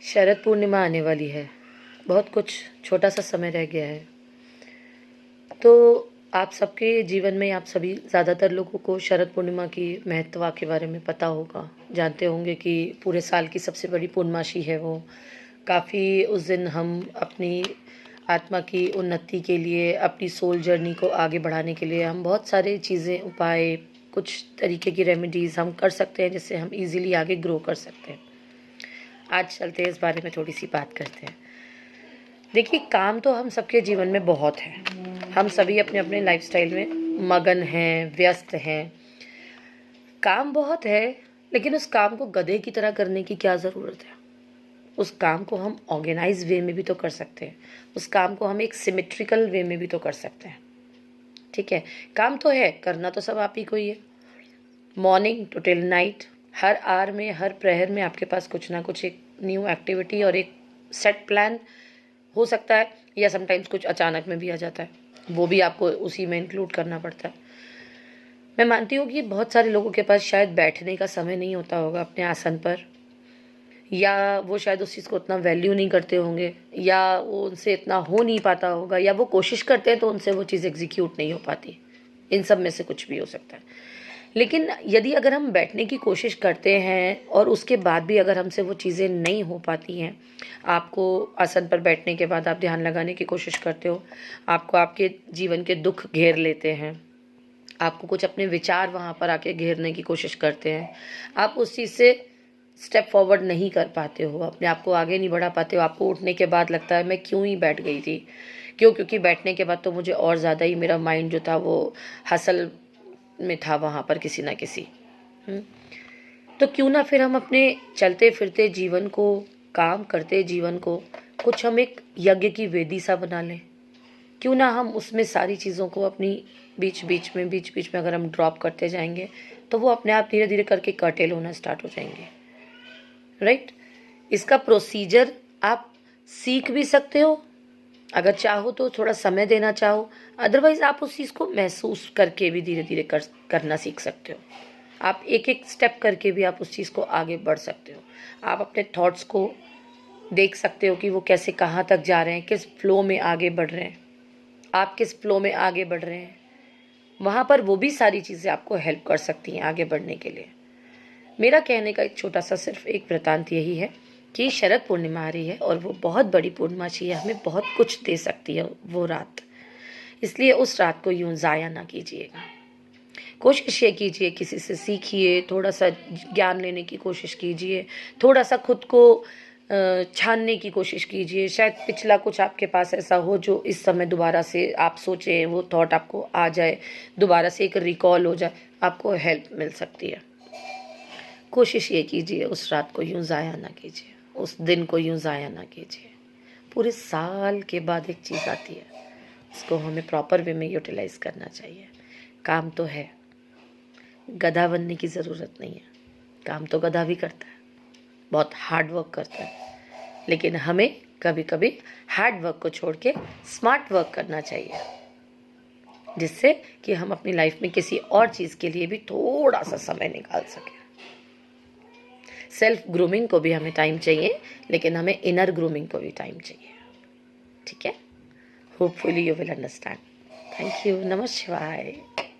शरद पूर्णिमा आने वाली है। बहुत कुछ छोटा सा समय रह गया है। तो आप सबके जीवन में आप सभी ज़्यादातर लोगों को शरद पूर्णिमा की महत्ता के बारे में पता होगा। जानते होंगे कि पूरे साल की सबसे बड़ी पूर्णमासी है वो। काफ़ी उस दिन हम अपनी आत्मा की उन्नति के लिए, अपनी सोल जर्नी को आगे बढ़ाने के लिए हम बहुत सारे चीज़ें, उपाय, कुछ तरीके की रेमेडीज़ हम कर सकते हैं जिससे हम इजीली आगे ग्रो कर सकते हैं। आज चलते हैं इस बारे में थोड़ी सी बात करते हैं। देखिए, काम तो हम सबके जीवन में बहुत है। हम सभी अपने अपने लाइफस्टाइल में मगन हैं, व्यस्त हैं। काम बहुत है, लेकिन उस काम को गधे की तरह करने की क्या ज़रूरत है। उस काम को हम ऑर्गेनाइज वे में भी तो कर सकते हैं। उस काम को हम एक सिमेट्रिकल वे में भी तो कर सकते हैं। ठीक है, काम तो है, करना तो सब आप ही को ही है। मॉर्निंग टू टिल नाइट, हर आवर में, हर प्रहर में आपके पास कुछ ना कुछ एक न्यू एक्टिविटी और एक सेट प्लान हो सकता है, या समटाइम्स कुछ अचानक में भी आ जाता है, वो भी आपको उसी में इंक्लूड करना पड़ता है। मैं मानती हूँ कि बहुत सारे लोगों के पास शायद बैठने का समय नहीं होता होगा अपने आसन पर, या वो शायद उस चीज़ को उतना वैल्यू नहीं करते होंगे, या वो उनसे इतना हो नहीं पाता होगा, या वो कोशिश करते हैं तो उनसे वो चीज़ एग्जीक्यूट नहीं हो पाती। इन सब में से कुछ भी हो सकता है। लेकिन यदि अगर हम बैठने की कोशिश करते हैं और उसके बाद भी अगर हमसे वो चीज़ें नहीं हो पाती हैं, आपको आसन पर बैठने के बाद आप ध्यान लगाने की कोशिश करते हो, आपको आपके जीवन के दुख घेर लेते हैं, आपको कुछ अपने विचार वहाँ पर आके घेरने की कोशिश करते हैं, आप उस चीज़ से स्टेप फॉरवर्ड नहीं कर पाते हो, अपने आप को आगे नहीं बढ़ा पाते हो। आपको उठने के बाद लगता है मैं क्यों ही बैठ गई थी, क्योंकि बैठने के बाद तो मुझे और ज़्यादा ही मेरा माइंड जो था वो हसल में था वहाँ पर किसी ना किसी। तो क्यों ना फिर हम अपने चलते फिरते जीवन को, काम करते जीवन को, कुछ हम एक यज्ञ की वेदी सा बना लें। क्यों ना हम उसमें सारी चीज़ों को अपनी बीच बीच में अगर हम ड्रॉप करते जाएंगे तो वो अपने आप धीरे धीरे करके कर्टेल होना स्टार्ट हो जाएंगे। राइट? इसका प्रोसीजर आप सीख भी सकते हो, अगर चाहो तो थोड़ा समय देना चाहो, अदरवाइज आप उस चीज़ को महसूस करके भी धीरे धीरे करना सीख सकते हो। आप एक एक स्टेप करके भी आप उस चीज़ को आगे बढ़ सकते हो। आप अपने थॉट्स को देख सकते हो कि वो कैसे कहाँ तक जा रहे हैं, किस फ्लो में आगे बढ़ रहे हैं, आप किस फ्लो में आगे बढ़ रहे हैं। वहाँ पर वो भी सारी चीज़ें आपको हेल्प कर सकती हैं आगे बढ़ने के लिए। मेरा कहने का एक छोटा सा सिर्फ एक वृतांत यही है कि शरद पूर्णिमा आ रही है और वो बहुत बड़ी पूर्णमासी है, हमें बहुत कुछ दे सकती है वो रात। इसलिए उस रात को यूं ज़ाया ना कीजिएगा। कोशिश ये कीजिए, किसी से सीखिए, थोड़ा सा ज्ञान लेने की कोशिश कीजिए, थोड़ा सा खुद को छानने की कोशिश कीजिए। शायद पिछला कुछ आपके पास ऐसा हो जो इस समय दोबारा से आप सोचें, वो थॉट आपको आ जाए, दोबारा से एक रिकॉल हो जाए, आपको हेल्प मिल सकती है। कोशिश ये कीजिए, उस रात को यूं ज़ाया ना कीजिए, उस दिन को यूं ज़ाया ना कीजिए। पूरे साल के बाद एक चीज़ आती है, उसको हमें प्रॉपर वे में यूटिलाइज़ करना चाहिए। काम तो है, गधा बनने की ज़रूरत नहीं है। काम तो गधा भी करता है, बहुत हार्ड वर्क करता है, लेकिन हमें कभी कभी हार्ड वर्क को छोड़ के स्मार्ट वर्क करना चाहिए, जिससे कि हम अपनी लाइफ में किसी और चीज़ के लिए भी थोड़ा सा समय निकाल सकें। सेल्फ ग्रूमिंग को भी हमें टाइम चाहिए, लेकिन हमें इनर ग्रूमिंग को भी टाइम चाहिए। ठीक है? Hopefully you will understand. Thank you. नमः शिवाय।